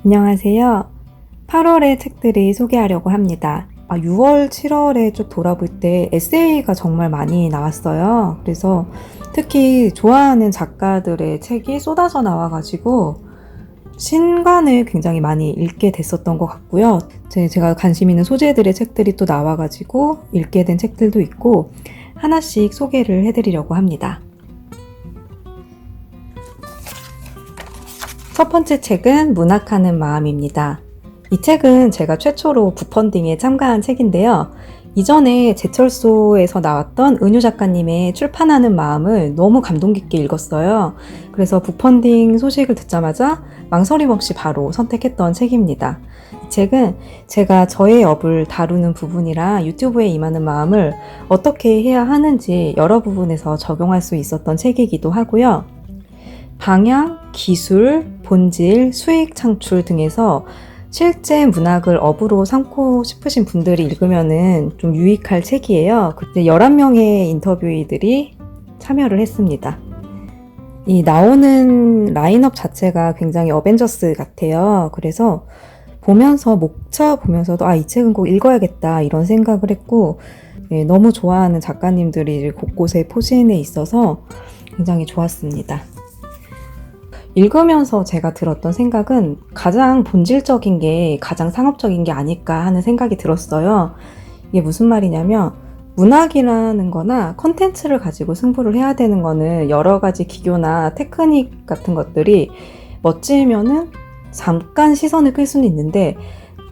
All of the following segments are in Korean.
안녕하세요. 8월의 책들을 소개하려고 합니다. 6월, 7월에 쭉 돌아볼 때 에세이가 정말 많이 나왔어요. 그래서 특히 좋아하는 작가들의 책이 쏟아져 나와가지고 신간을 굉장히 많이 읽게 됐었던 것 같고요. 제가 관심 있는 소재들의 책들이 또 나와가지고 읽게 된 책들도 있고 하나씩 소개를 해드리려고 합니다. 첫 번째 책은 문학하는 마음입니다. 이 책은 제가 최초로 북펀딩에 참가한 책인데요. 이전에 제철소에서 나왔던 은유 작가님의 출판하는 마음을 너무 감동 깊게 읽었어요. 그래서 북펀딩 소식을 듣자마자 망설임 없이 바로 선택했던 책입니다. 이 책은 제가 저의 업을 다루는 부분이랑 유튜브에 임하는 마음을 어떻게 해야 하는지 여러 부분에서 적용할 수 있었던 책이기도 하고요. 방향, 기술, 본질, 수익 창출 등에서 실제 문학을 업으로 삼고 싶으신 분들이 읽으면은 좀 유익할 책이에요. 그때 11명의 인터뷰이들이 참여를 했습니다. 이 나오는 라인업 자체가 굉장히 어벤져스 같아요. 그래서 목차 보면서도 이 책은 꼭 읽어야겠다 이런 생각을 했고, 너무 좋아하는 작가님들이 곳곳에 포진해 있어서 굉장히 좋았습니다. 읽으면서 제가 들었던 생각은 가장 본질적인 게 가장 상업적인 게 아닐까 하는 생각이 들었어요. 이게 무슨 말이냐면 문학이라는 거나 컨텐츠를 가지고 승부를 해야 되는 거는 여러 가지 기교나 테크닉 같은 것들이 멋지면은 잠깐 시선을 끌 수는 있는데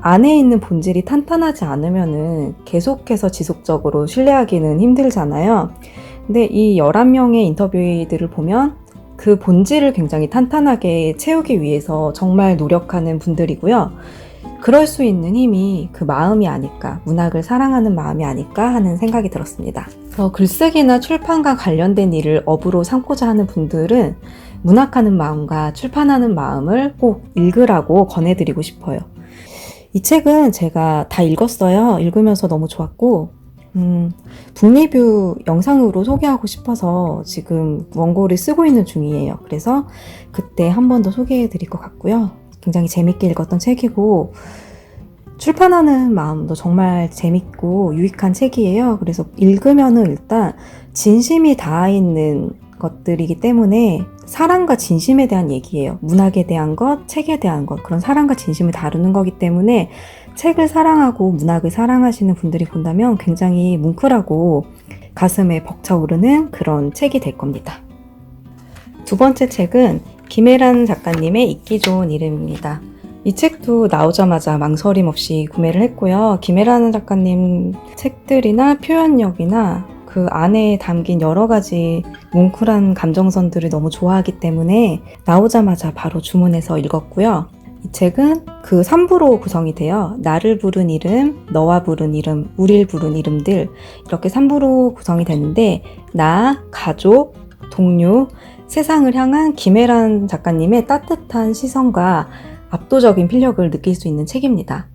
안에 있는 본질이 탄탄하지 않으면은 계속해서 지속적으로 신뢰하기는 힘들잖아요. 근데 이 11명의 인터뷰들을 보면 그 본질을 굉장히 탄탄하게 채우기 위해서 정말 노력하는 분들이고요. 그럴 수 있는 힘이 그 마음이 아닐까, 문학을 사랑하는 마음이 아닐까 하는 생각이 들었습니다. 글쓰기나 출판과 관련된 일을 업으로 삼고자 하는 분들은 문학하는 마음과 출판하는 마음을 꼭 읽으라고 권해드리고 싶어요. 이 책은 제가 다 읽었어요. 읽으면서 너무 좋았고 북리뷰 영상으로 소개하고 싶어서 지금 원고를 쓰고 있는 중이에요. 그래서 그때 한 번 더 소개해 드릴 것 같고요. 굉장히 재밌게 읽었던 책이고 출판하는 마음도 정말 재밌고 유익한 책이에요. 그래서 읽으면은 일단 진심이 닿아 있는 것들이기 때문에 사랑과 진심에 대한 얘기예요. 문학에 대한 것, 책에 대한 것, 그런 사랑과 진심을 다루는 거기 때문에 책을 사랑하고 문학을 사랑하시는 분들이 본다면 굉장히 뭉클하고 가슴에 벅차오르는 그런 책이 될 겁니다. 두 번째 책은 김혜란 작가님의 읽기 좋은 이름입니다. 이 책도 나오자마자 망설임 없이 구매를 했고요. 김혜란 작가님 책들이나 표현력이나 그 안에 담긴 여러 가지 뭉클한 감정선들을 너무 좋아하기 때문에 나오자마자 바로 주문해서 읽었고요. 이 책은 그 3부로 구성이 돼요. 나를 부른 이름, 너와 부른 이름, 우릴 부른 이름들 이렇게 3부로 구성이 되는데 나, 가족, 동료, 세상을 향한 김혜란 작가님의 따뜻한 시선과 압도적인 필력을 느낄 수 있는 책입니다.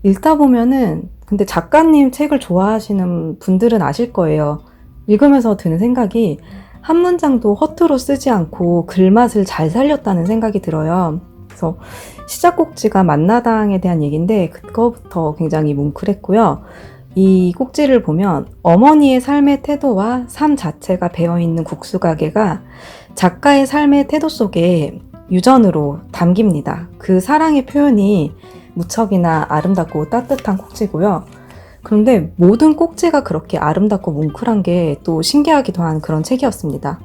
읽다 보면은 근데 작가님 책을 좋아하시는 분들은 아실 거예요. 읽으면서 드는 생각이 한 문장도 허투루 쓰지 않고 글맛을 잘 살렸다는 생각이 들어요. 그래서 시작 꼭지가 만나당에 대한 얘기인데 그거부터 굉장히 뭉클했고요. 이 꼭지를 보면 어머니의 삶의 태도와 삶 자체가 배어있는 국수가게가 작가의 삶의 태도 속에 유전으로 담깁니다. 그 사랑의 표현이 무척이나 아름답고 따뜻한 꼭지고요. 그런데 모든 꼭지가 그렇게 아름답고 뭉클한 게 또 신기하기도 한 그런 책이었습니다.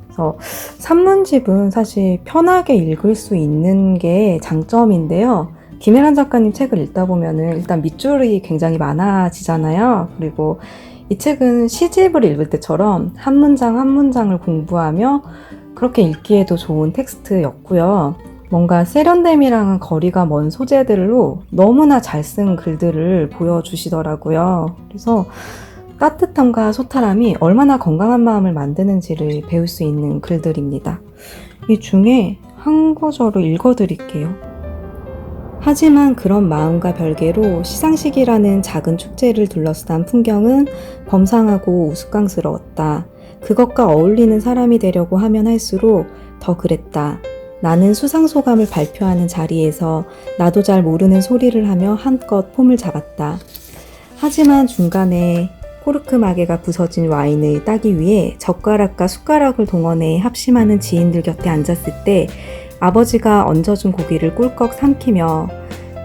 그래서 산문집은 사실 편하게 읽을 수 있는 게 장점인데요. 김혜란 작가님 책을 읽다 보면은 일단 밑줄이 굉장히 많아지잖아요. 그리고 이 책은 시집을 읽을 때처럼 한 문장 한 문장을 공부하며 그렇게 읽기에도 좋은 텍스트였고요. 뭔가 세련됨이랑은 거리가 먼 소재들로 너무나 잘 쓴 글들을 보여주시더라고요. 그래서 따뜻함과 소탈함이 얼마나 건강한 마음을 만드는지를 배울 수 있는 글들입니다. 이 중에 한 구절을 읽어드릴게요. 하지만 그런 마음과 별개로 시상식이라는 작은 축제를 둘러싼 풍경은 범상하고 우스꽝스러웠다. 그것과 어울리는 사람이 되려고 하면 할수록 더 그랬다. 나는 수상소감을 발표하는 자리에서 나도 잘 모르는 소리를 하며 한껏 폼을 잡았다. 하지만 중간에 코르크 마개가 부서진 와인을 따기 위해 젓가락과 숟가락을 동원해 합심하는 지인들 곁에 앉았을 때 아버지가 얹어준 고기를 꿀꺽 삼키며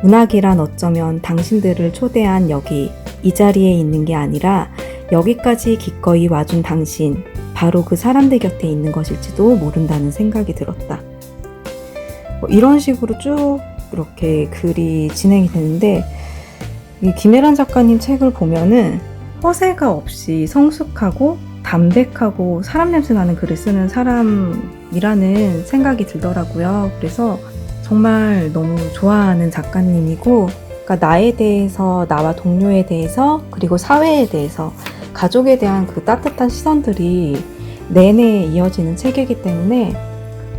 문학이란 어쩌면 당신들을 초대한 여기 이 자리에 있는 게 아니라 여기까지 기꺼이 와준 당신, 바로 그 사람들 곁에 있는 것일지도 모른다는 생각이 들었다. 이런 식으로 쭉 이렇게 글이 진행이 되는데, 이 김혜란 작가님 책을 보면은 허세가 없이 성숙하고 담백하고 사람 냄새 나는 글을 쓰는 사람이라는 생각이 들더라고요. 그래서 정말 너무 좋아하는 작가님이고, 그러니까 나에 대해서, 나와 동료에 대해서, 그리고 사회에 대해서, 가족에 대한 그 따뜻한 시선들이 내내 이어지는 책이기 때문에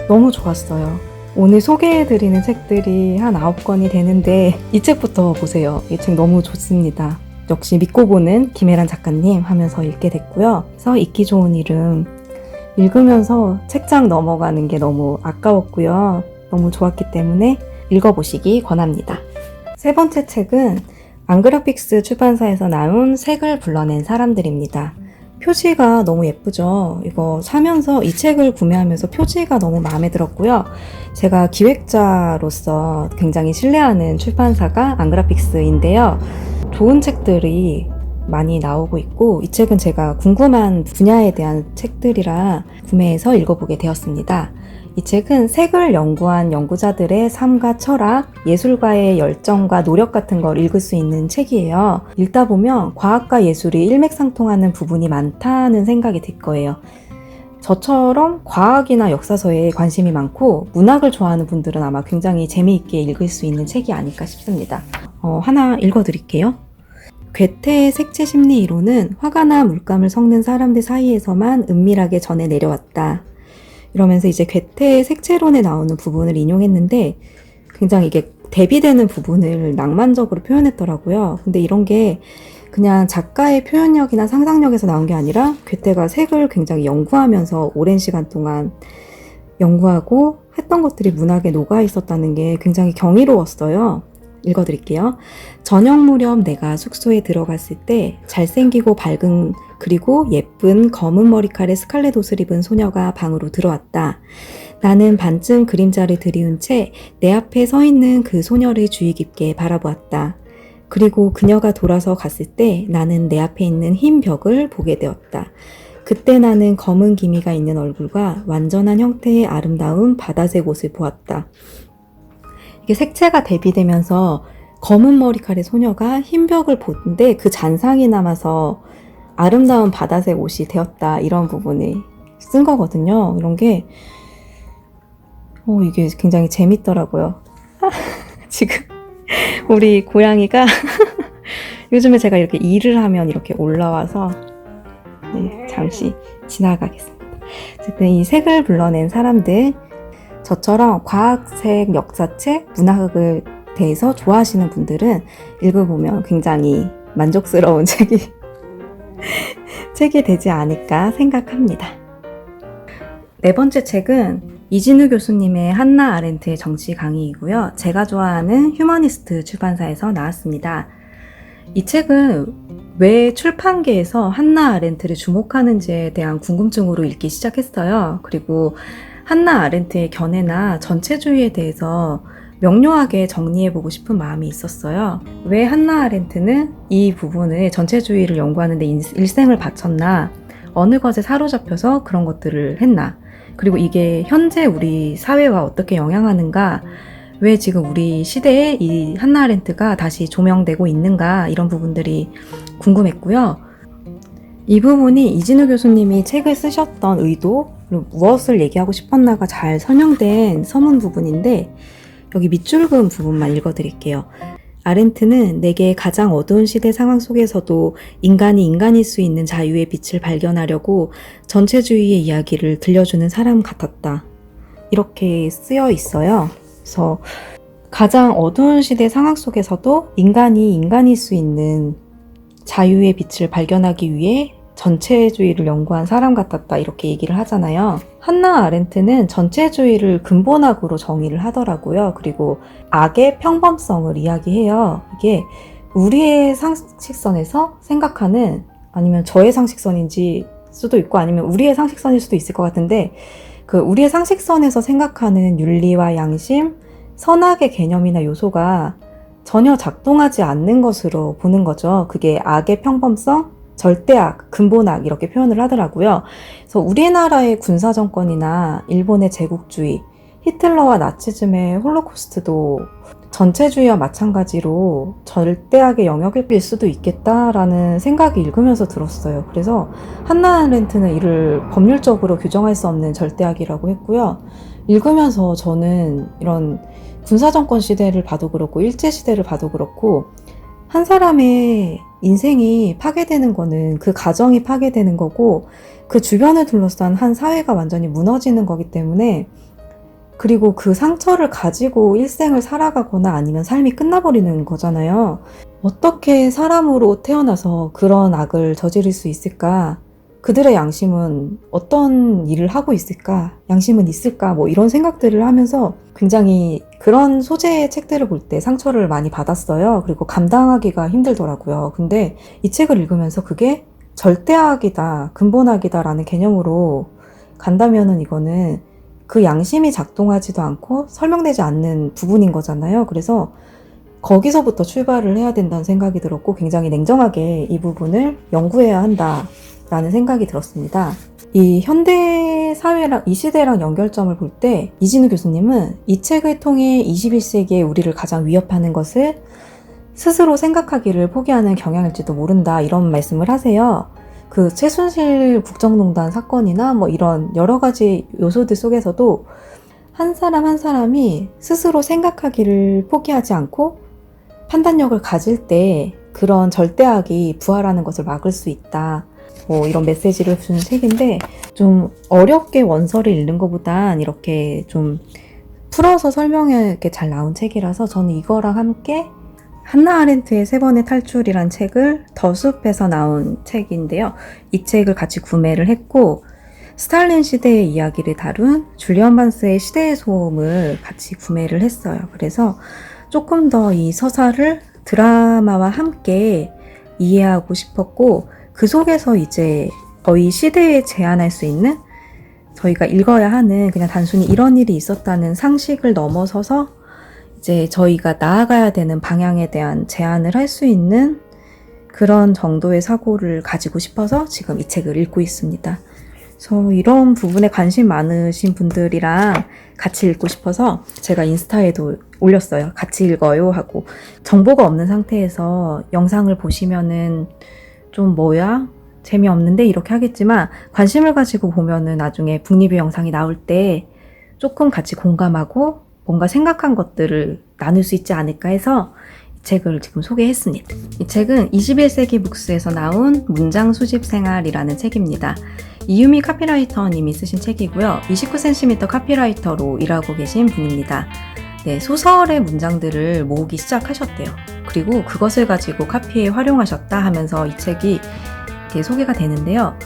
너무 좋았어요. 오늘 소개해드리는 책들이 한 9권이 되는데 이 책부터 보세요. 이 책 너무 좋습니다. 역시 믿고 보는 김혜란 작가님 하면서 읽게 됐고요. 그래서 읽기 좋은 이름 읽으면서 책장 넘어가는 게 너무 아까웠고요. 너무 좋았기 때문에 읽어보시기 권합니다. 세 번째 책은 앙그라픽스 출판사에서 나온 색을 불러낸 사람들입니다. 표지가 너무 예쁘죠. 이거 사면서 이 책을 구매하면서 표지가 너무 마음에 들었고요. 제가 기획자로서 굉장히 신뢰하는 출판사가 앙그라픽스인데요. 좋은 책들이 많이 나오고 있고 이 책은 제가 궁금한 분야에 대한 책들이라 구매해서 읽어보게 되었습니다. 이 책은 색을 연구한 연구자들의 삶과 철학, 예술가의 열정과 노력 같은 걸 읽을 수 있는 책이에요. 읽다 보면 과학과 예술이 일맥상통하는 부분이 많다는 생각이 들 거예요. 저처럼 과학이나 역사서에 관심이 많고 문학을 좋아하는 분들은 아마 굉장히 재미있게 읽을 수 있는 책이 아닐까 싶습니다. 하나 읽어드릴게요. 괴테의 색채 심리 이론은 화가나 물감을 섞는 사람들 사이에서만 은밀하게 전해 내려왔다. 이러면서 이제 괴테의 색채론에 나오는 부분을 인용했는데 굉장히 이게 대비되는 부분을 낭만적으로 표현했더라고요. 근데 이런 게 그냥 작가의 표현력이나 상상력에서 나온 게 아니라 괴테가 색을 굉장히 연구하면서 오랜 시간 동안 연구하고 했던 것들이 문학에 녹아 있었다는 게 굉장히 경이로웠어요. 읽어드릴게요. 저녁 무렵 내가 숙소에 들어갔을 때 잘생기고 밝은 그리고 예쁜 검은 머리칼에 스칼렛 옷을 입은 소녀가 방으로 들어왔다. 나는 반쯤 그림자를 들이운 채 내 앞에 서 있는 그 소녀를 주의 깊게 바라보았다. 그리고 그녀가 돌아서 갔을 때 나는 내 앞에 있는 흰 벽을 보게 되었다. 그때 나는 검은 기미가 있는 얼굴과 완전한 형태의 아름다운 바다색 옷을 보았다. 이게 색채가 대비되면서 검은 머리칼의 소녀가 흰 벽을 보는데 그 잔상이 남아서 아름다운 바다색 옷이 되었다. 이런 부분을 쓴 거거든요. 이런 게 이게 굉장히 재밌더라고요. 지금 우리 고양이가 요즘에 제가 이렇게 일을 하면 이렇게 올라와서 잠시 지나가겠습니다. 어쨌든 이 색을 불러낸 사람들, 저처럼 과학책, 역사책, 문학을 대해서 좋아하시는 분들은 읽어보면 굉장히 만족스러운 책이 되지 않을까 생각합니다. 네 번째 책은 이진우 교수님의 한나 아렌트의 정치 강의이고요. 제가 좋아하는 휴머니스트 출판사에서 나왔습니다. 이 책은 왜 출판계에서 한나 아렌트를 주목하는지에 대한 궁금증으로 읽기 시작했어요. 그리고 한나 아렌트의 견해나 전체주의에 대해서 명료하게 정리해보고 싶은 마음이 있었어요. 왜 한나 아렌트는 이 부분을 전체주의를 연구하는 데 일생을 바쳤나, 어느 것에 사로잡혀서 그런 것들을 했나, 그리고 이게 현재 우리 사회와 어떻게 영향하는가, 왜 지금 우리 시대에 이 한나 아렌트가 다시 조명되고 있는가, 이런 부분들이 궁금했고요. 이 부분이 이진우 교수님이 책을 쓰셨던 의도, 그리고 무엇을 얘기하고 싶었나가 잘 설명된 서문 부분인데, 여기 밑줄 그은 부분만 읽어드릴게요. 아렌트는 내게 가장 어두운 시대 상황 속에서도 인간이 인간일 수 있는 자유의 빛을 발견하려고 전체주의의 이야기를 들려주는 사람 같았다. 이렇게 쓰여 있어요. 그래서 가장 어두운 시대 상황 속에서도 인간이 인간일 수 있는 자유의 빛을 발견하기 위해 전체주의를 연구한 사람 같았다 이렇게 얘기를 하잖아요. 한나 아렌트는 전체주의를 근본학으로 정의를 하더라고요. 그리고 악의 평범성을 이야기해요. 이게 우리의 상식선에서 생각하는, 아니면 저의 상식선인지 수도 있고 아니면 우리의 상식선일 수도 있을 것 같은데, 그 우리의 상식선에서 생각하는 윤리와 양심, 선악의 개념이나 요소가 전혀 작동하지 않는 것으로 보는 거죠. 그게 악의 평범성, 절대악, 근본악 이렇게 표현을 하더라고요. 그래서 우리나라의 군사정권이나 일본의 제국주의, 히틀러와 나치즘의 홀로코스트도 전체주의와 마찬가지로 절대악의 영역일 수도 있겠다라는 생각이 읽으면서 들었어요. 그래서 한나 아렌트는 이를 법률적으로 규정할 수 없는 절대악이라고 했고요. 읽으면서 저는 이런 군사정권 시대를 봐도 그렇고 일제시대를 봐도 그렇고, 한 사람의 인생이 파괴되는 거는 그 가정이 파괴되는 거고, 그 주변을 둘러싼 한 사회가 완전히 무너지는 거기 때문에, 그리고 그 상처를 가지고 일생을 살아가거나 아니면 삶이 끝나버리는 거잖아요. 어떻게 사람으로 태어나서 그런 악을 저지를 수 있을까? 그들의 양심은 어떤 일을 하고 있을까? 양심은 있을까? 뭐 이런 생각들을 하면서 굉장히 그런 소재의 책들을 볼 때 상처를 많이 받았어요. 그리고 감당하기가 힘들더라고요. 근데 이 책을 읽으면서 그게 절대악이다, 근본악이다라는 개념으로 간다면은 이거는 그 양심이 작동하지도 않고 설명되지 않는 부분인 거잖아요. 그래서 거기서부터 출발을 해야 된다는 생각이 들었고, 굉장히 냉정하게 이 부분을 연구해야 한다라는 생각이 들었습니다. 이 현대 사회랑 이 시대랑 연결점을 볼 때 이진우 교수님은 이 책을 통해 21세기에 우리를 가장 위협하는 것을 스스로 생각하기를 포기하는 경향일지도 모른다, 이런 말씀을 하세요. 그 최순실 국정농단 사건이나 뭐 이런 여러 가지 요소들 속에서도 한 사람 한 사람이 스스로 생각하기를 포기하지 않고 판단력을 가질 때 그런 절대악이 부활하는 것을 막을 수 있다, 뭐 이런 메시지를 주는 책인데, 좀 어렵게 원서를 읽는 것보단 이렇게 좀 풀어서 설명하게 잘 나온 책이라서 저는 이거랑 함께 한나 아렌트의 3번의 탈출이란 책을 더 숲에서 나온 책인데요. 이 책을 같이 구매를 했고, 스탈린 시대의 이야기를 다룬 줄리언 반스의 시대의 소음을 같이 구매를 했어요. 그래서 조금 더 이 서사를 드라마와 함께 이해하고 싶었고, 그 속에서 이제 저희 시대에 제한할 수 있는, 저희가 읽어야 하는 그냥 단순히 이런 일이 있었다는 상식을 넘어서서 이제 저희가 나아가야 되는 방향에 대한 제안을 할 수 있는 그런 정도의 사고를 가지고 싶어서 지금 이 책을 읽고 있습니다. 그래서 이런 부분에 관심 많으신 분들이랑 같이 읽고 싶어서 제가 인스타에도 올렸어요. 같이 읽어요 하고. 정보가 없는 상태에서 영상을 보시면은 좀 뭐야? 재미없는데? 이렇게 하겠지만, 관심을 가지고 보면은 나중에 북리뷰 영상이 나올 때 조금 같이 공감하고 뭔가 생각한 것들을 나눌 수 있지 않을까 해서 이 책을 지금 소개했습니다. 이 책은 21세기 북스에서 나온 문장 수집 생활이라는 책입니다. 이유미 카피라이터님이 쓰신 책이고요. 29cm 카피라이터로 일하고 계신 분입니다. 네, 소설의 문장들을 모으기 시작하셨대요. 그리고 그것을 가지고 카피에 활용하셨다 하면서 이 책이 이렇게 소개가 되는데요.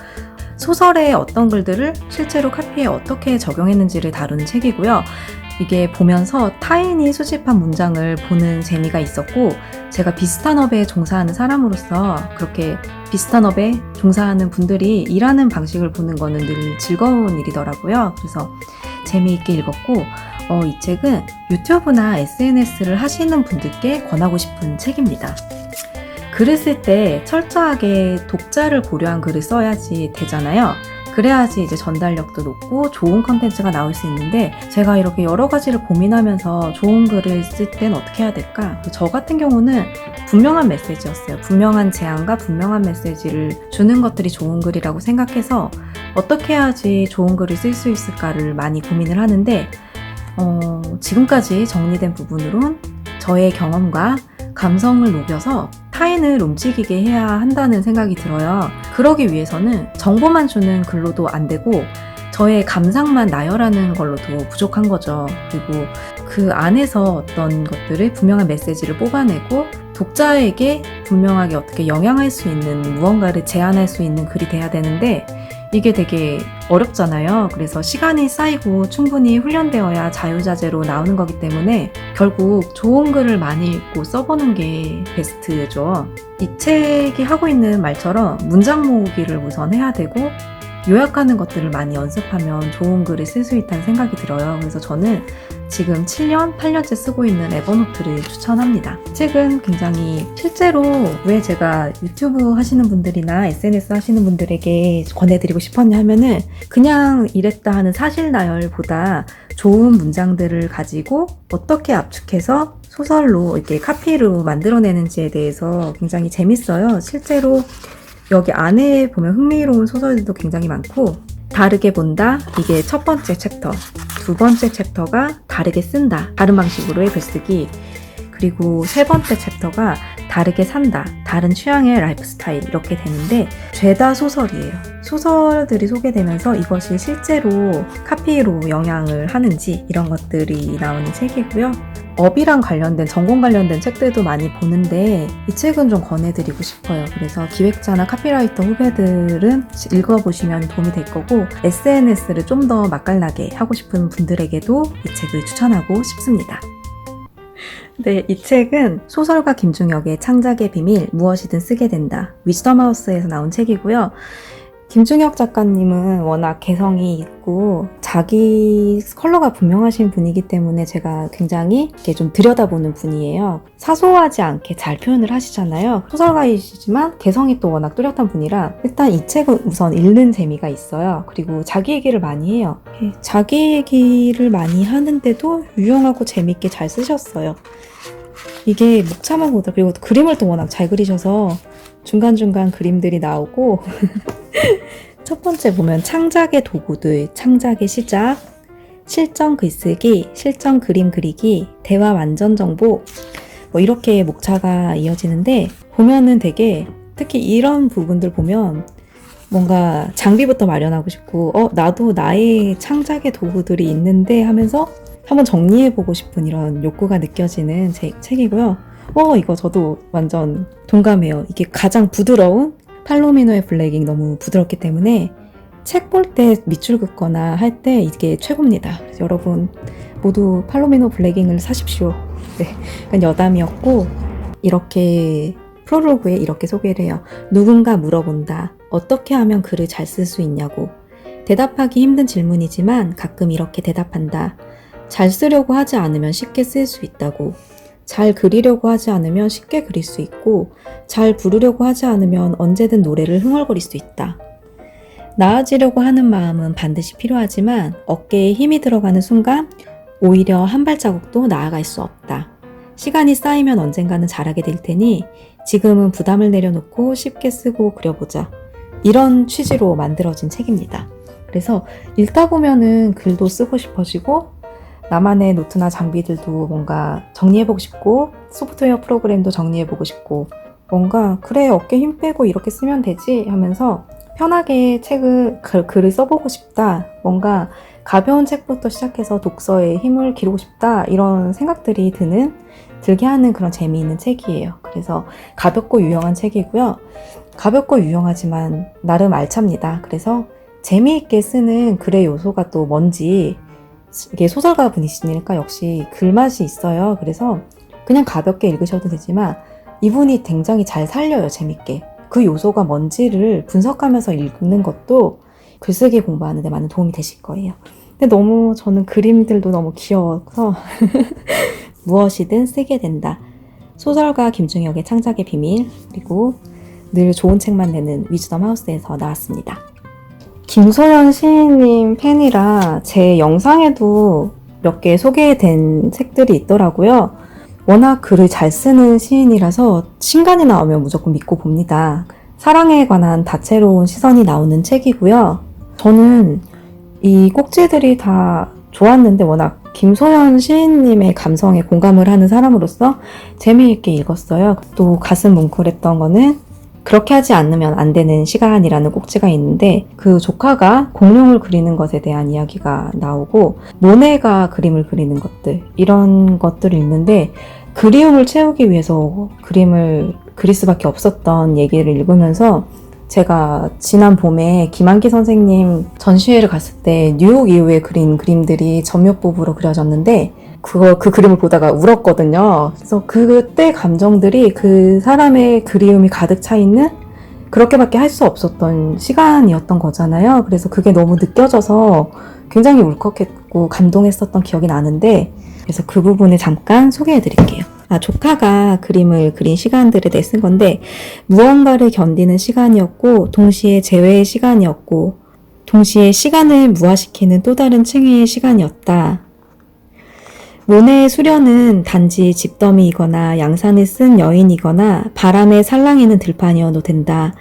소설의 어떤 글들을 실제로 카피에 어떻게 적용했는지를 다루는 책이고요. 이게 보면서 타인이 수집한 문장을 보는 재미가 있었고, 제가 비슷한 업에 종사하는 사람으로서 그렇게 비슷한 업에 종사하는 분들이 일하는 방식을 보는 거는 늘 즐거운 일이더라고요. 그래서 재미있게 읽었고, 이 책은 유튜브나 SNS를 하시는 분들께 권하고 싶은 책입니다. 글을 쓸 때 철저하게 독자를 고려한 글을 써야지 되잖아요. 그래야지 이제 전달력도 높고 좋은 컨텐츠가 나올 수 있는데, 제가 이렇게 여러 가지를 고민하면서 좋은 글을 쓸 땐 어떻게 해야 될까? 저 같은 경우는 분명한 메시지였어요. 분명한 제안과 분명한 메시지를 주는 것들이 좋은 글이라고 생각해서 어떻게 해야지 좋은 글을 쓸 수 있을까를 많이 고민을 하는데, 지금까지 정리된 부분으론 저의 경험과 감성을 녹여서 타인을 움직이게 해야 한다는 생각이 들어요. 그러기 위해서는 정보만 주는 글로도 안 되고 저의 감상만 나열하는 걸로도 부족한 거죠. 그리고 그 안에서 어떤 것들을 분명한 메시지를 뽑아내고 독자에게 분명하게 어떻게 영향할 수 있는 무언가를 제안할 수 있는 글이 돼야 되는데 이게 되게 어렵잖아요. 그래서 시간이 쌓이고 충분히 훈련되어야 자유자재로 나오는 거기 때문에 결국 좋은 글을 많이 읽고 써보는 게 베스트죠. 이 책이 하고 있는 말처럼 문장 모으기를 우선 해야 되고 요약하는 것들을 많이 연습하면 좋은 글을 쓸 수 있다는 생각이 들어요. 그래서 저는 지금 7년, 8년째 쓰고 있는 에버노트를 추천합니다. 책은 굉장히 실제로 왜 제가 유튜브 하시는 분들이나 SNS 하시는 분들에게 권해드리고 싶었냐 하면은 그냥 이랬다 하는 사실 나열보다 좋은 문장들을 가지고 어떻게 압축해서 소설로 이렇게 카피로 만들어내는지에 대해서 굉장히 재밌어요. 실제로 여기 안에 보면 흥미로운 소설들도 굉장히 많고 다르게 본다, 이게 첫 번째 챕터. 두 번째 챕터가 다르게 쓴다, 다른 방식으로의 글쓰기. 그리고 세 번째 챕터가 다르게 산다, 다른 취향의 라이프 스타일, 이렇게 되는데 죄다 소설이에요. 소설들이 소개되면서 이것이 실제로 카피로 영향을 하는지 이런 것들이 나오는 책이고요. 업이랑 관련된, 전공 관련된 책들도 많이 보는데 이 책은 좀 권해드리고 싶어요. 그래서 기획자나 카피라이터 후배들은 읽어보시면 도움이 될 거고 SNS를 좀 더 맛깔나게 하고 싶은 분들에게도 이 책을 추천하고 싶습니다. 네, 이 책은 소설가 김중혁의 창작의 비밀, 무엇이든 쓰게 된다. 위즈덤하우스에서 나온 책이고요. 김중혁 작가님은 워낙 개성이 있고 자기 컬러가 분명하신 분이기 때문에 제가 굉장히 이렇게 좀 들여다보는 분이에요. 사소하지 않게 잘 표현을 하시잖아요. 소설가이시지만 개성이 또 워낙 뚜렷한 분이라 일단 이 책은 우선 읽는 재미가 있어요. 그리고 자기 얘기를 많이 해요. 자기 얘기를 많이 하는데도 유용하고 재밌게 잘 쓰셨어요. 이게 목차만 보다, 그리고 그림을 또 워낙 잘 그리셔서 중간중간 그림들이 나오고 첫 번째 보면 창작의 도구들, 창작의 시작, 실전 글쓰기, 실전 그림 그리기, 대화 완전 정보, 뭐 이렇게 목차가 이어지는데 보면은 되게 특히 이런 부분들 보면 뭔가 장비부터 마련하고 싶고 나도 나의 창작의 도구들이 있는데 하면서 한번 정리해보고 싶은 이런 욕구가 느껴지는 책이고요. 이거 저도 완전 동감해요. 이게 가장 부드러운 팔로미노의 블랙이 너무 부드럽기 때문에 책 볼 때 밑줄 긋거나 할 때 이게 최고입니다. 그래서 여러분 모두 팔로미노 블랙잉을 사십시오. 네, 그건 여담이었고 이렇게 프롤로그에 이렇게 소개를 해요. 누군가 물어본다. 어떻게 하면 글을 잘 쓸 수 있냐고. 대답하기 힘든 질문이지만 가끔 이렇게 대답한다. 잘 쓰려고 하지 않으면 쉽게 쓸 수 있다고. 잘 그리려고 하지 않으면 쉽게 그릴 수 있고 잘 부르려고 하지 않으면 언제든 노래를 흥얼거릴 수 있다. 나아지려고 하는 마음은 반드시 필요하지만 어깨에 힘이 들어가는 순간 오히려 한 발자국도 나아갈 수 없다. 시간이 쌓이면 언젠가는 잘하게 될 테니 지금은 부담을 내려놓고 쉽게 쓰고 그려보자. 이런 취지로 만들어진 책입니다. 그래서 읽다 보면은 글도 쓰고 싶어지고 나만의 노트나 장비들도 뭔가 정리해보고 싶고 소프트웨어 프로그램도 정리해보고 싶고 뭔가 그래 어깨 힘 빼고 이렇게 쓰면 되지 하면서 편하게 글을 써보고 싶다. 뭔가 가벼운 책부터 시작해서 독서에 힘을 기르고 싶다. 이런 생각들이 들게 하는 그런 재미있는 책이에요. 그래서 가볍고 유용한 책이고요. 가볍고 유용하지만 나름 알찹니다. 그래서 재미있게 쓰는 글의 요소가 또 뭔지 이게 소설가 분이시니까 역시 글맛이 있어요. 그래서 그냥 가볍게 읽으셔도 되지만 이분이 굉장히 잘 살려요. 재밌게. 그 요소가 뭔지를 분석하면서 읽는 것도 글쓰기 공부하는 데 많은 도움이 되실 거예요. 근데 너무 저는 그림들도 너무 귀여워서 무엇이든 쓰게 된다. 소설가 김중혁의 창작의 비밀, 그리고 늘 좋은 책만 내는 위즈덤 하우스에서 나왔습니다. 김소연 시인님 팬이라 제 영상에도 몇 개 소개된 책들이 있더라고요. 워낙 글을 잘 쓰는 시인이라서 신간이 나오면 무조건 믿고 봅니다. 사랑에 관한 다채로운 시선이 나오는 책이고요. 저는 이 꼭지들이 다 좋았는데 워낙 김소연 시인님의 감성에 공감을 하는 사람으로서 재미있게 읽었어요. 또 가슴 뭉클했던 거는 그렇게 하지 않으면 안 되는 시간이라는 꼭지가 있는데 그 조카가 공룡을 그리는 것에 대한 이야기가 나오고 모네가 그림을 그리는 것들 이런 것들을 읽는데 그리움을 채우기 위해서 그림을 그릴 수밖에 없었던 얘기를 읽으면서 제가 지난 봄에 김한기 선생님 전시회를 갔을 때 뉴욕 이후에 그린 그림들이 전묘법으로 그려졌는데 그 그림을 보다가 울었거든요. 그래서 그때 감정들이 그 사람의 그리움이 가득 차 있는 그렇게밖에 할 수 없었던 시간이었던 거잖아요. 그래서 그게 너무 느껴져서 굉장히 울컥했고 감동했었던 기억이 나는데 그래서 그 부분을 잠깐 소개해 드릴게요. 조카가 그림을 그린 시간들에 대해 쓴 건데 무언가를 견디는 시간이었고 동시에 재회의 시간이었고 동시에 시간을 무화시키는 또 다른 층의 시간이었다. 모네의 수련은 단지 집더미이거나 양산을 쓴 여인이거나 바람에 살랑이는 들판이어도 된다.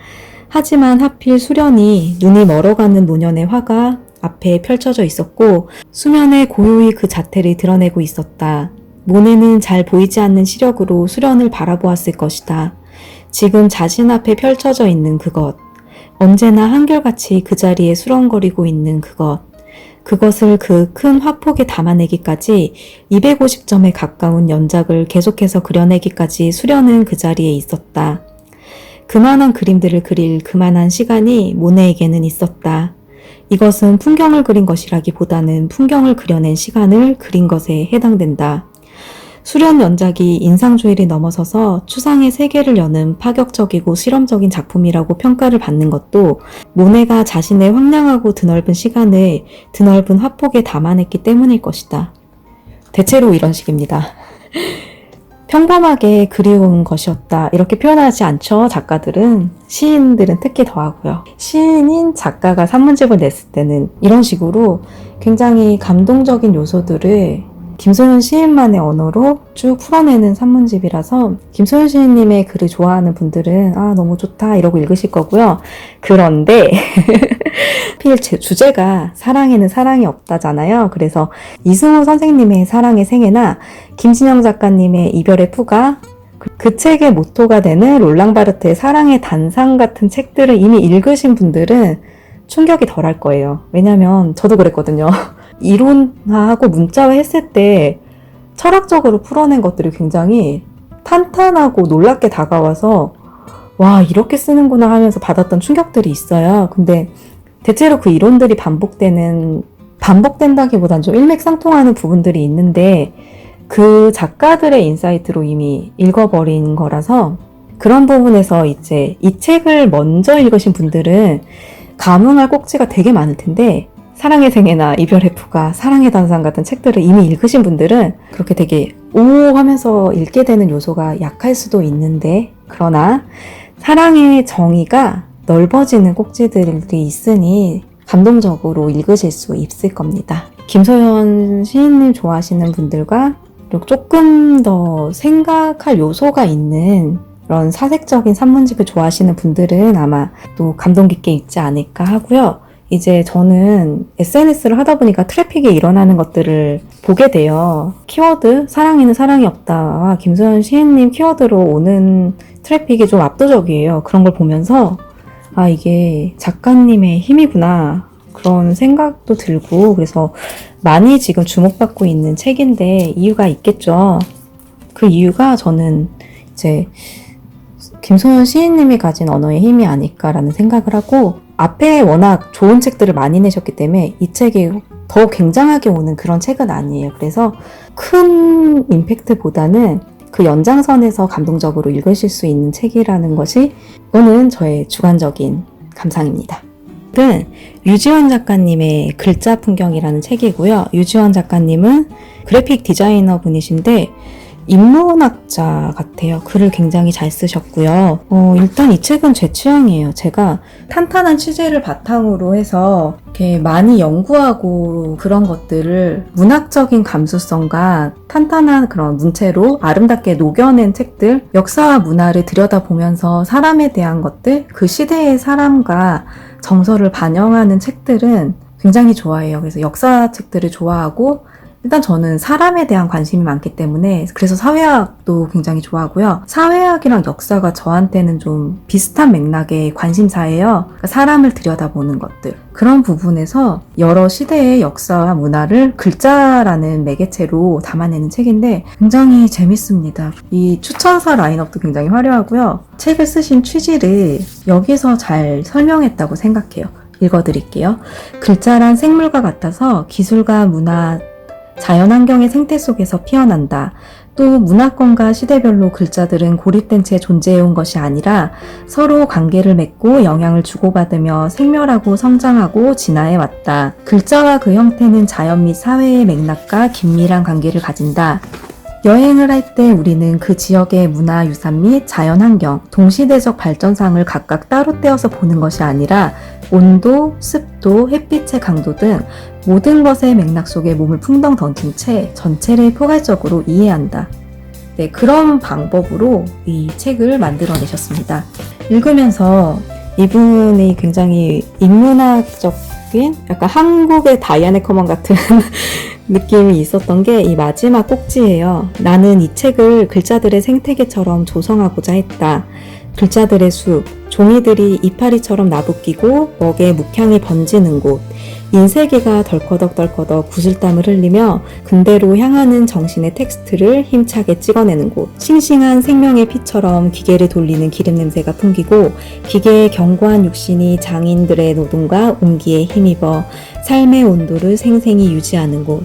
하지만 하필 수련이 눈이 멀어가는 노년의 화가 앞에 펼쳐져 있었고 수면에 고요히 그 자태를 드러내고 있었다. 모네는 잘 보이지 않는 시력으로 수련을 바라보았을 것이다. 지금 자신 앞에 펼쳐져 있는 그것. 언제나 한결같이 그 자리에 수렁거리고 있는 그것. 그것을 그 큰 화폭에 담아내기까지 250점에 가까운 연작을 계속해서 그려내기까지 수련은 그 자리에 있었다. 그만한 그림들을 그릴 그만한 시간이 모네에게는 있었다. 이것은 풍경을 그린 것이라기보다는 풍경을 그려낸 시간을 그린 것에 해당된다. 수련 연작이 인상주의를 넘어서서 추상의 세계를 여는 파격적이고 실험적인 작품이라고 평가를 받는 것도 모네가 자신의 황량하고 드넓은 시간을 드넓은 화폭에 담아냈기 때문일 것이다. 대체로 이런 식입니다. 평범하게 그리운 것이었다. 이렇게 표현하지 않죠. 작가들은. 시인들은 특히 더하고요. 시인인 작가가 산문집을 냈을 때는 이런 식으로 굉장히 감동적인 요소들을 김소연 시인만의 언어로 쭉 풀어내는 산문집이라서 김소연 시인님의 글을 좋아하는 분들은 너무 좋다 이러고 읽으실 거고요. 그런데 하필 제 주제가 사랑에는 사랑이 없다잖아요. 그래서 이승우 선생님의 사랑의 생애나 김진영 작가님의 이별의 푸가 그 책의 모토가 되는 롤랑 바르트의 사랑의 단상 같은 책들을 이미 읽으신 분들은 충격이 덜할 거예요. 왜냐면 저도 그랬거든요. 이론화하고 문자화 했을 때 철학적으로 풀어낸 것들이 굉장히 탄탄하고 놀랍게 다가와서 와 이렇게 쓰는구나 하면서 받았던 충격들이 있어요. 근데 대체로 그 이론들이 반복된다기보단 좀 일맥상통하는 부분들이 있는데 그 작가들의 인사이트로 이미 읽어버린 거라서 그런 부분에서 이제 이 책을 먼저 읽으신 분들은 감흥할 꼭지가 되게 많을 텐데 사랑의 생애나 이별의 푸가 사랑의 단상 같은 책들을 이미 읽으신 분들은 그렇게 되게 오 하면서 읽게 되는 요소가 약할 수도 있는데 그러나 사랑의 정의가 넓어지는 꼭지들이 있으니 감동적으로 읽으실 수 있을 겁니다. 김소연 시인님 좋아하시는 분들과 그리고 조금 더 생각할 요소가 있는 그런 사색적인 산문집을 좋아하시는 분들은 아마 또 감동 깊게 읽지 않을까 하고요. 이제 저는 SNS를 하다 보니까 트래픽이 일어나는 것들을 보게 돼요. 키워드, 사랑에는 사랑이 없다와 김소연 시인님 키워드로 오는 트래픽이 좀 압도적이에요. 그런 걸 보면서 이게 작가님의 힘이구나 그런 생각도 들고 그래서 많이 지금 주목받고 있는 책인데 이유가 있겠죠. 그 이유가 저는 이제 김소연 시인님이 가진 언어의 힘이 아닐까라는 생각을 하고 앞에 워낙 좋은 책들을 많이 내셨기 때문에 이 책이 더 굉장하게 오는 그런 책은 아니에요. 그래서 큰 임팩트보다는 그 연장선에서 감동적으로 읽으실 수 있는 책이라는 것이 이거는 저의 주관적인 감상입니다. 책은 유지원 작가님의 글자 풍경이라는 책이고요. 유지원 작가님은 그래픽 디자이너 분이신데 인문학자 같아요. 글을 굉장히 잘 쓰셨고요. 일단 이 책은 제 취향이에요. 제가 탄탄한 취재를 바탕으로 해서 이렇게 많이 연구하고 그런 것들을 문학적인 감수성과 탄탄한 그런 문체로 아름답게 녹여낸 책들, 역사와 문화를 들여다보면서 사람에 대한 것들, 그 시대의 사람과 정서를 반영하는 책들은 굉장히 좋아해요. 그래서 역사 책들을 좋아하고 일단 저는 사람에 대한 관심이 많기 때문에 그래서 사회학도 굉장히 좋아하고요. 사회학이랑 역사가 저한테는 좀 비슷한 맥락의 관심사예요. 그러니까 사람을 들여다보는 것들. 그런 부분에서 여러 시대의 역사와 문화를 글자라는 매개체로 담아내는 책인데 굉장히 재밌습니다. 이 추천서 라인업도 굉장히 화려하고요. 책을 쓰신 취지를 여기서 잘 설명했다고 생각해요. 읽어드릴게요. 글자란 생물과 같아서 기술과 문화, 자연환경의 생태 속에서 피어난다. 또 문화권과 시대별로 글자들은 고립된 채 존재해온 것이 아니라 서로 관계를 맺고 영향을 주고받으며 생멸하고 성장하고 진화해왔다. 글자와 그 형태는 자연 및 사회의 맥락과 긴밀한 관계를 가진다. 여행을 할 때 우리는 그 지역의 문화유산 및 자연환경, 동시대적 발전상을 각각 따로 떼어서 보는 것이 아니라 온도, 습도, 햇빛의 강도 등 모든 것의 맥락 속에 몸을 풍덩 던진 채 전체를 포괄적으로 이해한다. 네, 그런 방법으로 이 책을 만들어내셨습니다. 읽으면서 이분이 굉장히 인문학적인 약간 한국의 다이아네 커먼 같은 느낌이 있었던 게 이 마지막 꼭지예요. 나는 이 책을 글자들의 생태계처럼 조성하고자 했다. 글자들의 숲, 종이들이 이파리처럼 나부끼고 먹의 묵향이 번지는 곳, 인쇄기가 덜커덕 구슬땀을 흘리며 근대로 향하는 정신의 텍스트를 힘차게 찍어내는 곳, 싱싱한 생명의 피처럼 기계를 돌리는 기름 냄새가 풍기고 기계의 견고한 육신이 장인들의 노동과 온기에 힘입어 삶의 온도를 생생히 유지하는 곳,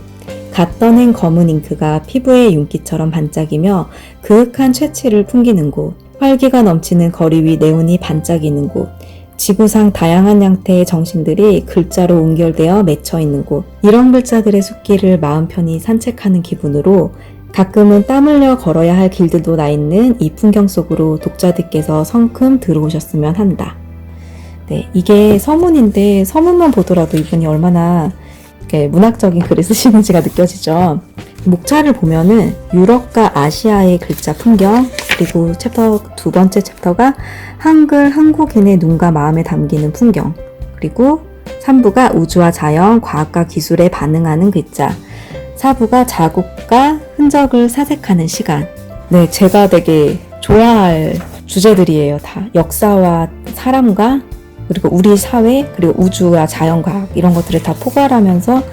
갓 떠낸 검은 잉크가 피부의 윤기처럼 반짝이며 그윽한 채취를 풍기는 곳, 활기가 넘치는 거리 위 네온이 반짝이는 곳, 지구상 다양한 형태의 정신들이 글자로 온결되어 맺혀있는 곳, 이런 글자들의 숲길을 마음 편히 산책하는 기분으로 가끔은 땀 흘려 걸어야 할 길들도 나 있는 이 풍경 속으로 독자들께서 성큼 들어오셨으면 한다. 네, 이게 서문인데 서문만 보더라도 이분이 얼마나 문학적인 글을 쓰시는지가 느껴지죠. 목차를 보면은 유럽과 아시아의 글자 풍경, 그리고 두 번째 챕터가 한글 한국인의 눈과 마음에 담기는 풍경, 그리고 3부가 우주와 자연, 과학과 기술에 반응하는 글자, 4부가 자국과 흔적을 사색하는 시간. 네, 제가 되게 좋아할 주제들이에요. 다 역사와 사람과 그리고 우리 사회, 그리고 우주와 자연과학 이런 것들을 다 포괄하면서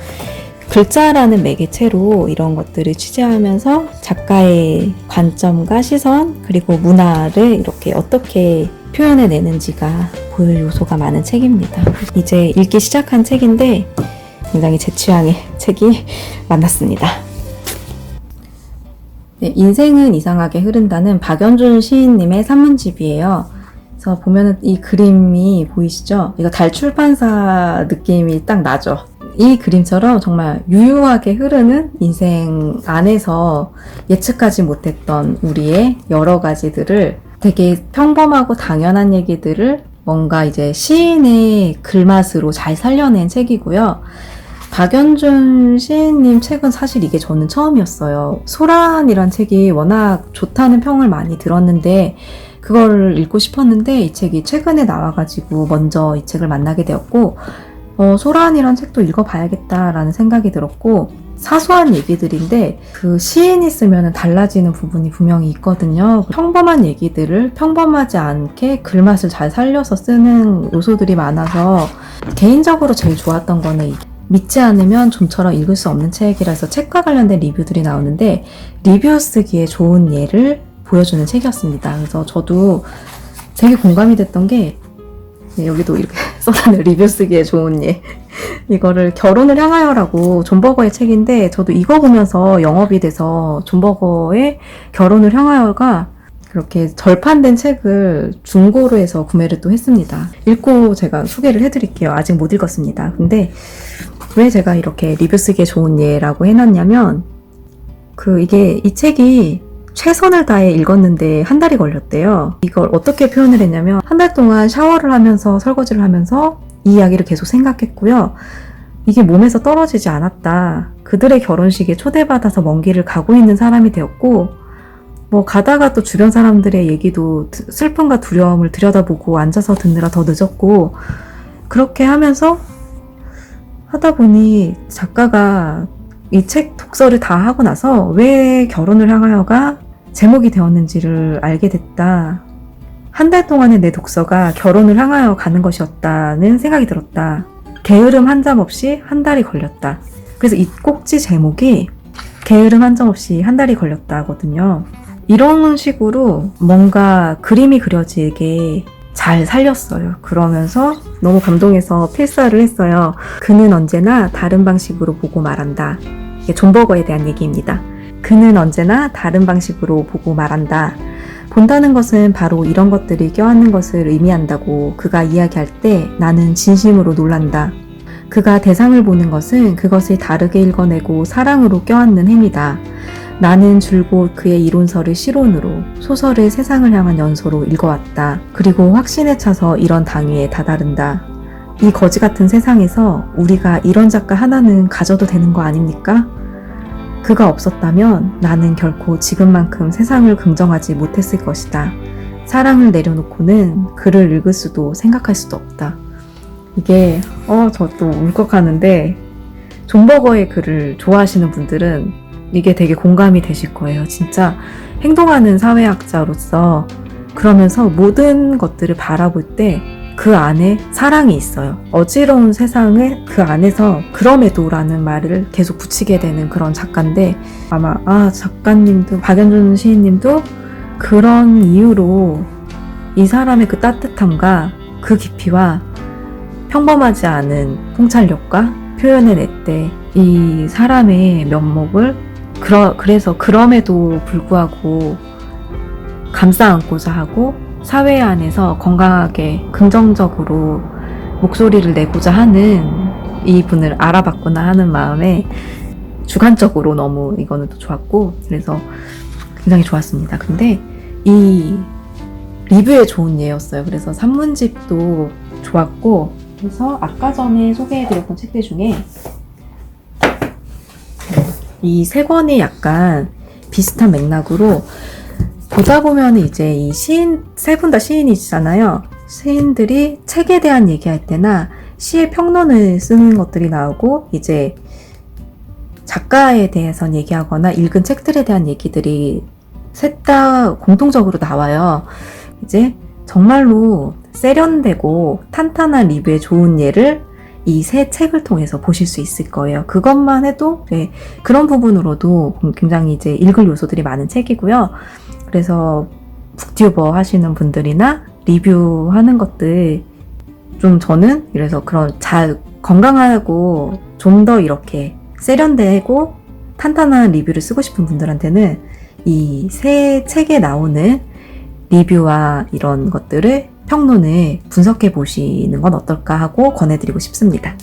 글자라는 매개체로 이런 것들을 취재하면서 작가의 관점과 시선, 그리고 문화를 이렇게 어떻게 표현해내는지가 보일 요소가 많은 책입니다. 이제 읽기 시작한 책인데 굉장히 제 취향의 책이 만났습니다. 네, 인생은 이상하게 흐른다는 박연준 시인님의 산문집이에요. 그래서 보면은 이 그림이 보이시죠? 이거 달 출판사 느낌이 딱 나죠? 이 그림처럼 정말 유유하게 흐르는 인생 안에서 예측하지 못했던 우리의 여러 가지들을 되게 평범하고 당연한 얘기들을 뭔가 이제 시인의 글맛으로 잘 살려낸 책이고요. 박연준 시인님 책은 사실 이게 저는 처음이었어요. 소란이란 책이 워낙 좋다는 평을 많이 들었는데 그걸 읽고 싶었는데 이 책이 최근에 나와가지고 먼저 이 책을 만나게 되었고 소란이란 책도 읽어봐야겠다라는 생각이 들었고 사소한 얘기들인데 그 시인이 쓰면 달라지는 부분이 분명히 있거든요. 평범한 얘기들을 평범하지 않게 글맛을 잘 살려서 쓰는 요소들이 많아서 개인적으로 제일 좋았던 거는 믿지 않으면 좀처럼 읽을 수 없는 책이라서 책과 관련된 리뷰들이 나오는데 리뷰 쓰기에 좋은 예를 보여주는 책이었습니다. 그래서 저도 되게 공감이 됐던 게 여기도 이렇게 써놨네요. 리뷰 쓰기에 좋은 예. 이거를 결혼을 향하여라고 존 버거의 책인데 저도 이거 보면서 영업이 돼서 존 버거의 결혼을 향하여가 그렇게 절판된 책을 중고로 해서 구매를 또 했습니다. 읽고 제가 소개를 해드릴게요. 아직 못 읽었습니다. 근데 왜 제가 이렇게 리뷰 쓰기에 좋은 예라고 해놨냐면 이 책이 최선을 다해 읽었는데 한 달이 걸렸대요. 이걸 어떻게 표현을 했냐면 한 달 동안 샤워를 하면서 설거지를 하면서 이 이야기를 계속 생각했고요. 이게 몸에서 떨어지지 않았다. 그들의 결혼식에 초대받아서 먼 길을 가고 있는 사람이 되었고 가다가 또 주변 사람들의 얘기도 슬픔과 두려움을 들여다보고 앉아서 듣느라 더 늦었고 그렇게 하면서 하다 보니 작가가 이 책 독서를 다 하고 나서 왜 결혼을 향하여가 제목이 되었는지를 알게 됐다. 한 달 동안의 내 독서가 결혼을 향하여 가는 것이었다는 생각이 들었다. 게으름 한 점 없이 한 달이 걸렸다. 그래서 이 꼭지 제목이 게으름 한 점 없이 한 달이 걸렸다거든요. 이런 식으로 뭔가 그림이 그려지게 잘 살렸어요. 그러면서 너무 감동해서 필사를 했어요. 그는 언제나 다른 방식으로 보고 말한다. 이게 존 버거에 대한 얘기입니다. 그는 언제나 다른 방식으로 보고 말한다. 본다는 것은 바로 이런 것들이 껴안는 것을 의미한다고 그가 이야기할 때 나는 진심으로 놀란다. 그가 대상을 보는 것은 그것을 다르게 읽어내고 사랑으로 껴안는 행위다. 나는 줄곧 그의 이론서를 시론으로, 소설을 세상을 향한 연소로 읽어왔다. 그리고 확신에 차서 이런 당위에 다다른다. 이 거지 같은 세상에서 우리가 이런 작가 하나는 가져도 되는 거 아닙니까? 그가 없었다면 나는 결코 지금만큼 세상을 긍정하지 못했을 것이다. 사랑을 내려놓고는 그를 읽을 수도 생각할 수도 없다. 이게 저 또 울컥하는데 존 버거의 글을 좋아하시는 분들은 이게 되게 공감이 되실 거예요. 진짜 행동하는 사회학자로서 그러면서 모든 것들을 바라볼 때 그 안에 사랑이 있어요. 어지러운 세상에 그 안에서 그럼에도라는 말을 계속 붙이게 되는 그런 작가인데 아마 작가님도 박연준 시인님도 그런 이유로 이 사람의 그 따뜻함과 그 깊이와 평범하지 않은 통찰력과 표현해냈대. 이 사람의 면목을 그래서 그럼에도 불구하고 감싸 안고자 하고 사회 안에서 건강하게 긍정적으로 목소리를 내고자 하는 이분을 알아봤구나 하는 마음에 주관적으로 너무 이거는 또 좋았고 그래서 굉장히 좋았습니다. 근데 이 리뷰에 좋은 예였어요. 그래서 산문집도 좋았고 그래서 아까 전에 소개해드렸던 책들 중에 이 세 권이 약간 비슷한 맥락으로 보다 보면 이제 이 세 분 다 시인이시잖아요. 시인들이 책에 대한 얘기할 때나 시의 평론을 쓰는 것들이 나오고 이제 작가에 대해서 얘기하거나 읽은 책들에 대한 얘기들이 셋 다 공통적으로 나와요. 이제 정말로 세련되고 탄탄한 리뷰에 좋은 예를 이 세 책을 통해서 보실 수 있을 거예요. 그것만 해도 그런 부분으로도 굉장히 이제 읽을 요소들이 많은 책이고요. 그래서 북튜버 하시는 분들이나 리뷰하는 것들 좀 저는 그래서 그런 잘 건강하고 좀 더 이렇게 세련되고 탄탄한 리뷰를 쓰고 싶은 분들한테는 이 세 책에 나오는 리뷰와 이런 것들을 평론을 분석해 보시는 건 어떨까 하고 권해드리고 싶습니다.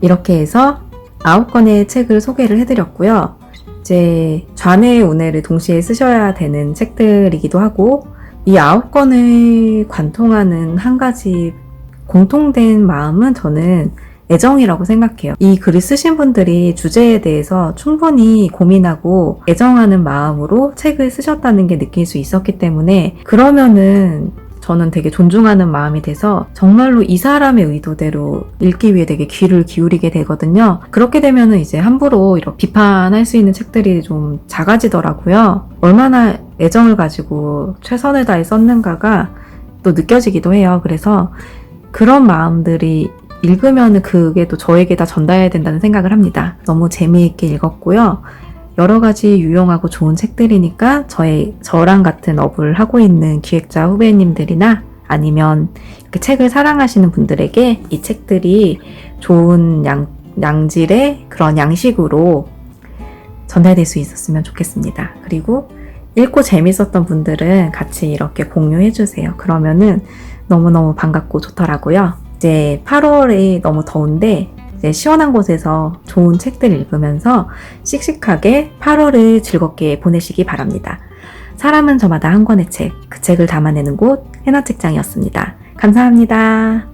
이렇게 해서 9권의 책을 소개를 해드렸고요. 이제 좌뇌 우뇌를 동시에 쓰셔야 되는 책들이기도 하고 이 9권을 관통하는 한 가지 공통된 마음은 저는 애정이라고 생각해요. 이 글을 쓰신 분들이 주제에 대해서 충분히 고민하고 애정하는 마음으로 책을 쓰셨다는 게 느낄 수 있었기 때문에 그러면은 저는 되게 존중하는 마음이 돼서 정말로 이 사람의 의도대로 읽기 위해 되게 귀를 기울이게 되거든요. 그렇게 되면은 이제 함부로 이렇게 비판할 수 있는 책들이 좀 작아지더라고요. 얼마나 애정을 가지고 최선을 다해 썼는가가 또 느껴지기도 해요. 그래서 그런 마음들이 읽으면 그게 또 저에게 다 전달해야 된다는 생각을 합니다. 너무 재미있게 읽었고요. 여러 가지 유용하고 좋은 책들이니까 저랑 같은 업을 하고 있는 기획자 후배님들이나 아니면 이렇게 책을 사랑하시는 분들에게 이 책들이 좋은 양질의 그런 양식으로 전달될 수 있었으면 좋겠습니다. 그리고 읽고 재밌었던 분들은 같이 이렇게 공유해주세요. 그러면은 너무너무 반갑고 좋더라고요. 이제 8월이 너무 더운데 이제 시원한 곳에서 좋은 책들 읽으면서 씩씩하게 8월을 즐겁게 보내시기 바랍니다. 사람은 저마다 한 권의 책, 그 책을 담아내는 곳 해나책장이었습니다. 감사합니다.